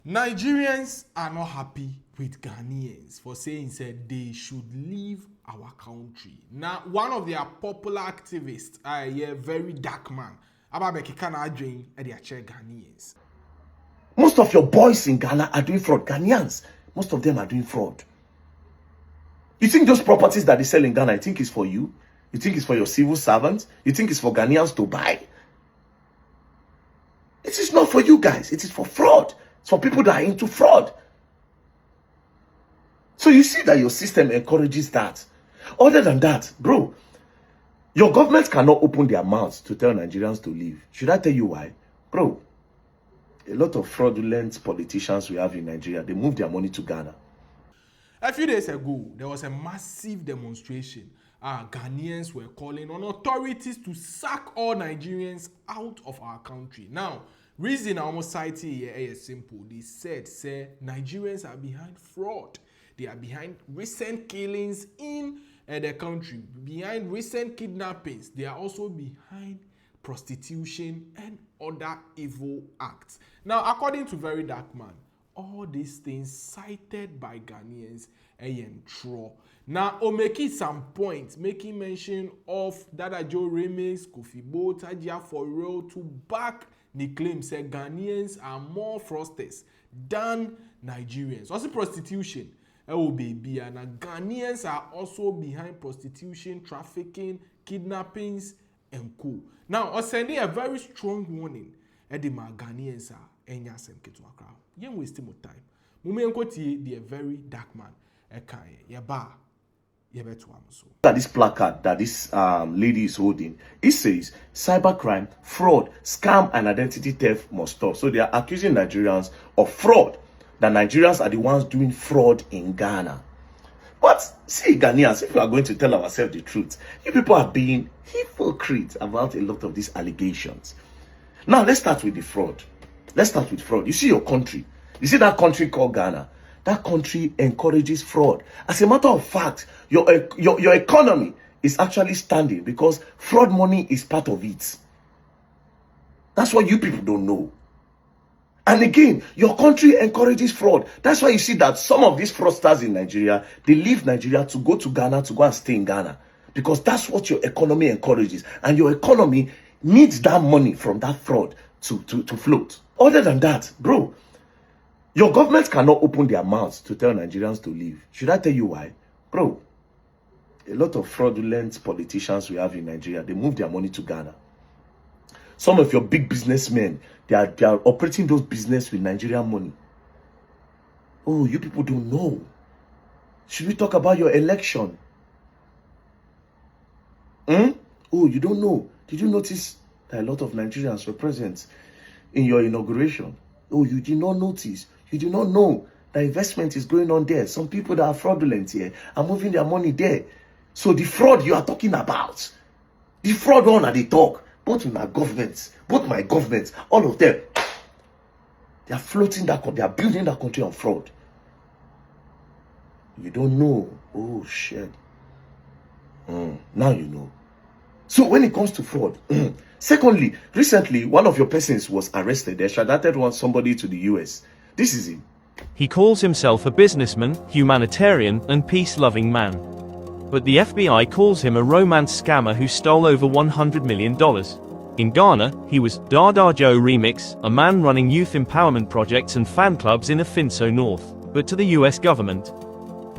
Nigerians are not happy with Ghanaians for saying they should leave our country. Now, one of their popular activists, VeryDarkMan, Ghanaians. Most of your boys in Ghana are doing fraud. Ghanaians, most of them are doing fraud. You think those properties that they sell in Ghana, you think it's for you? You think it's for your civil servants? You think it's for Ghanaians to buy? It is not for you guys. It is for fraud. It's for people that are into fraud. So you see that your system encourages that. Other than that, bro, your government cannot open their mouths to tell Nigerians to leave. Should I tell you why? Bro, a lot of fraudulent politicians we have in Nigeria, they move their money to Ghana. A few days ago, there was a massive demonstration. Ghanaians were calling on authorities to sack all Nigerians out of our country. Now, reason our society here is simple. They said, Nigerians are behind fraud. They are behind recent killings in the country, behind recent kidnappings. They are also behind prostitution and other evil acts. Now, according to VeryDarkMan, all these things cited by Ghanaians and true. Now, Omeki some points making mention of Dada Joe remix, Kofi Boat, Hajia4Real to back the claim say Ghanaians are more fraudsters than Nigerians. Also prostitution. Oh baby, and Ghanaians are also behind prostitution, trafficking, kidnappings, and co. Now, I'm sending a very strong warning. Edema Ghanaians are enyasem ketwa crowd. Yen wasting more time. Mumenko tie the VeryDarkMan. That this placard that this lady is holding, it says cybercrime, fraud, scam, and identity theft must stop. So they are accusing Nigerians of fraud. That Nigerians are the ones doing fraud in Ghana. But see, Ghanaians, if we are going to tell ourselves the truth, you people are being hypocrites about a lot of these allegations. Now let's start with the fraud. Let's start with fraud. You see your country. You see that country called Ghana. That country encourages fraud. As a matter of fact, your economy is actually standing because fraud money is part of it. That's what you people don't know. And again, your country encourages fraud. That's why you see that some of these fraudsters in Nigeria, they leave Nigeria to go to Ghana, to go and stay in Ghana. Because that's what your economy encourages. And your economy needs that money from that fraud to float. Other than that, bro, your government cannot open their mouths to tell Nigerians to leave. Should I tell you why? Bro, a lot of fraudulent politicians we have in Nigeria, they move their money to Ghana. Some of your big businessmen, they are operating those business with Nigerian money. Oh, you people don't know. Should we talk about your election? Oh, you don't know. Did you notice that a lot of Nigerians were present in your inauguration? Oh, you did not notice. You do not know that investment is going on there. Some people that are fraudulent here are moving their money there. So the fraud you are talking about, the fraud one at the talk, both my governments, all of them, they are floating that country, they are building that country on fraud. You don't know. Oh, shit. Now you know. So when it comes to fraud, secondly, recently, one of your persons was arrested. They extradited somebody to the US. This is him. He calls himself a businessman, humanitarian, and peace-loving man. But the FBI calls him a romance scammer who stole over $100 million. In Ghana, he was Dada Joe Remix, a man running youth empowerment projects and fan clubs in Afinso North. But to the US government,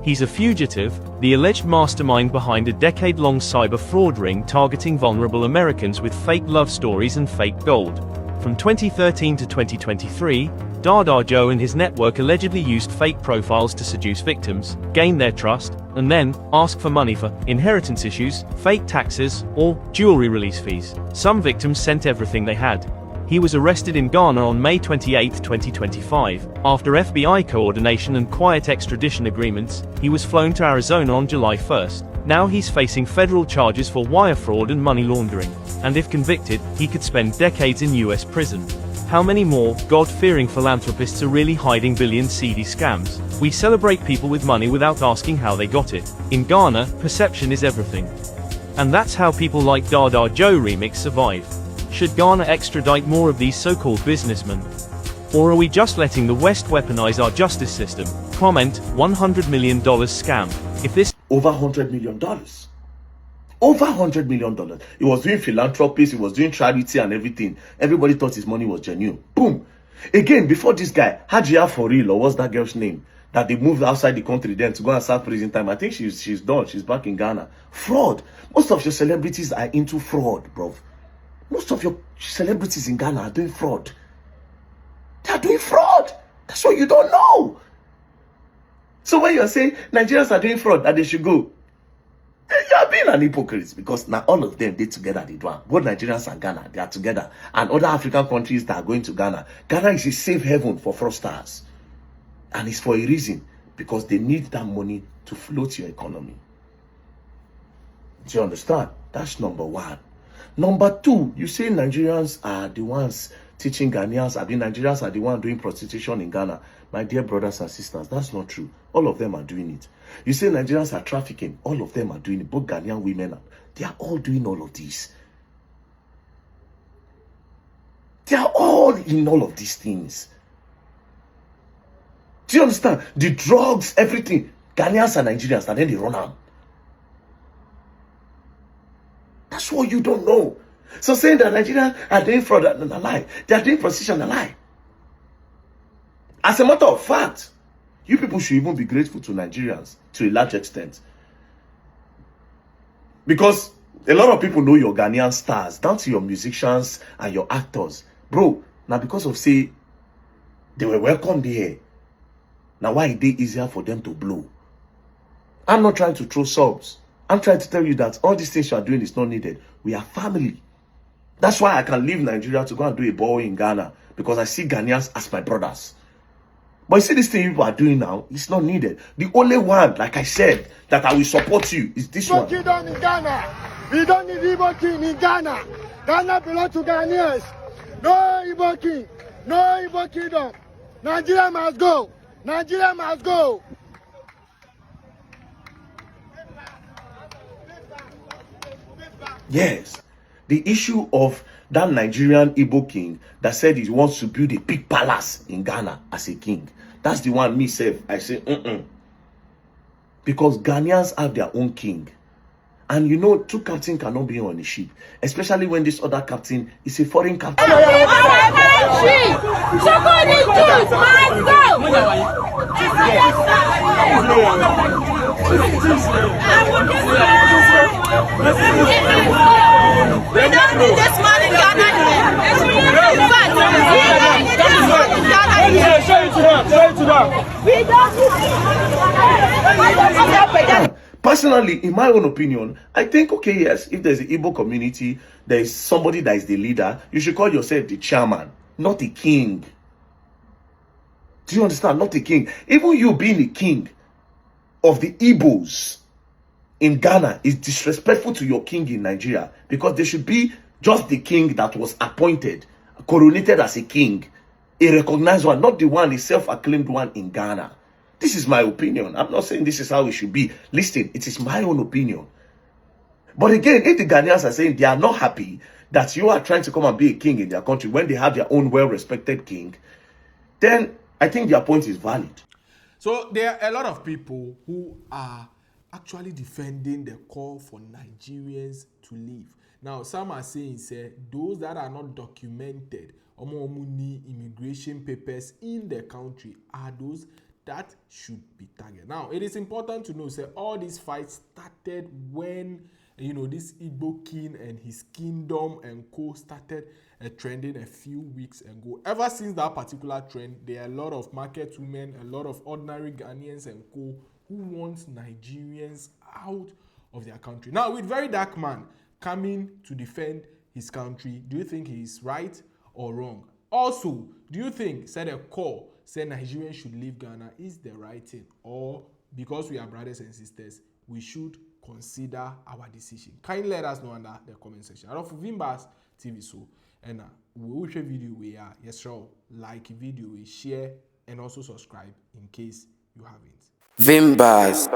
he's a fugitive, the alleged mastermind behind a decade-long cyber fraud ring targeting vulnerable Americans with fake love stories and fake gold. From 2013 to 2023, Dada Joe and his network allegedly used fake profiles to seduce victims, gain their trust, and then ask for money for inheritance issues, fake taxes, or jewelry release fees. Some victims sent everything they had. He was arrested in Ghana on May 28, 2025. After FBI coordination and quiet extradition agreements, he was flown to Arizona on July 1st. Now he's facing federal charges for wire fraud and money laundering. And if convicted, he could spend decades in US prison. How many more God-fearing philanthropists are really hiding billion seedy scams? We celebrate people with money without asking how they got it. In Ghana, perception is everything. And that's how people like Dada Joe Remix survive. Should Ghana extradite more of these so-called businessmen? Or are we just letting the West weaponize our justice system? Comment, $100 million scam. If this Over $100 million. Over $100 million. He was doing philanthropy, he was doing charity and everything. Everybody thought his money was genuine. Boom. Again, before this guy, Hajia4Real, or what's that girl's name? That they moved outside the country then to go and serve prison time. I think she's done. She's back in Ghana. Fraud. Most of your celebrities are into fraud, bro. Most of your celebrities in Ghana are doing fraud. They are doing fraud. That's what you don't know. So when you're saying Nigerians are doing fraud, that they should go, you are being an hypocrite, because now all of them, they together, they do it. Both Nigerians and Ghana, they are together. And other African countries that are going to Ghana. Ghana is a safe haven for fraudsters. And it's for a reason, because they need that money to float your economy. Do you understand? That's number one. Number two, you say Nigerians are the ones teaching Ghanaians. I mean, Nigerians are the ones doing prostitution in Ghana. My dear brothers and sisters, that's not true. All of them are doing it. You say Nigerians are trafficking. All of them are doing it. Both Ghanaian women, they are all doing all of this. They are all in all of these things. Do you understand? The drugs, everything. Ghanaians and Nigerians, and then they run out. That's what you don't know. So saying that Nigerians are doing fraud and a lie. They are doing prostitution and a lie. As a matter of fact, you people should even be grateful to Nigerians to a large extent. Because a lot of people know your Ghanaian stars, down to your musicians and your actors. Bro, now because of say, they were welcomed here. Now why it is easier for them to blow? I'm not trying to throw subs. I'm trying to tell you that all these things you are doing is not needed. We are family. That's why I can leave Nigeria to go and do a ball in Ghana. Because I see Ghanaians as my brothers. But you see this thing people are doing now, it's not needed. The only one, like I said, that I will support you is this one. In Ghana. We don't need Igbo king in Ghana. Ghana belongs to Ghanaians. No Igbo king. No Igbo kingdom. Nigeria must go. Nigeria must go. Yes. The issue of that Nigerian Igbo king that said he wants to build a big palace in Ghana as a king. That's the one me say. I say, Because Ghanaians have their own king. And you know, two captains cannot be on a ship. Especially when this other captain is a foreign captain. We don't need this man in Ghana here. Personally, in my own opinion, I think, okay, yes, if there's an Igbo community, there is somebody that is the leader, you should call yourself the chairman, not the king. Do you understand? Not the king. Even you being the king of the Igbos in Ghana is disrespectful to your king in Nigeria, because there should be just the king that was appointed, coronated as a king, a recognized one, not the one, a self-acclaimed one in Ghana. This is my opinion. I'm not saying this is how it should be. Listen, it is my own opinion. But again, if the Ghanaians are saying they are not happy that you are trying to come and be a king in their country when they have their own well-respected king, then I think their point is valid. So there are a lot of people who are actually defending the call for Nigerians to leave. Now, some are saying, say, those that are not documented, need immigration papers in the country, are those that should be targeted. Now, it is important to know, say, all these fights started when, this Igbo king and his kingdom and co started trending a few weeks ago. Ever since that particular trend, there are a lot of market women, a lot of ordinary Ghanaians and co who want Nigerians out of their country. Now, with VeryDarkMan coming to defend his country, do you think he is right or wrong? Also, do you think, said a call, say Nigerians should leave Ghana is the right thing, or because we are brothers and sisters, we should consider our decision? Kindly let us know under the comment section. I love Vimbas TV so, and we will share video we are yes, like video, we share, and also subscribe in case you haven't. Vimbas.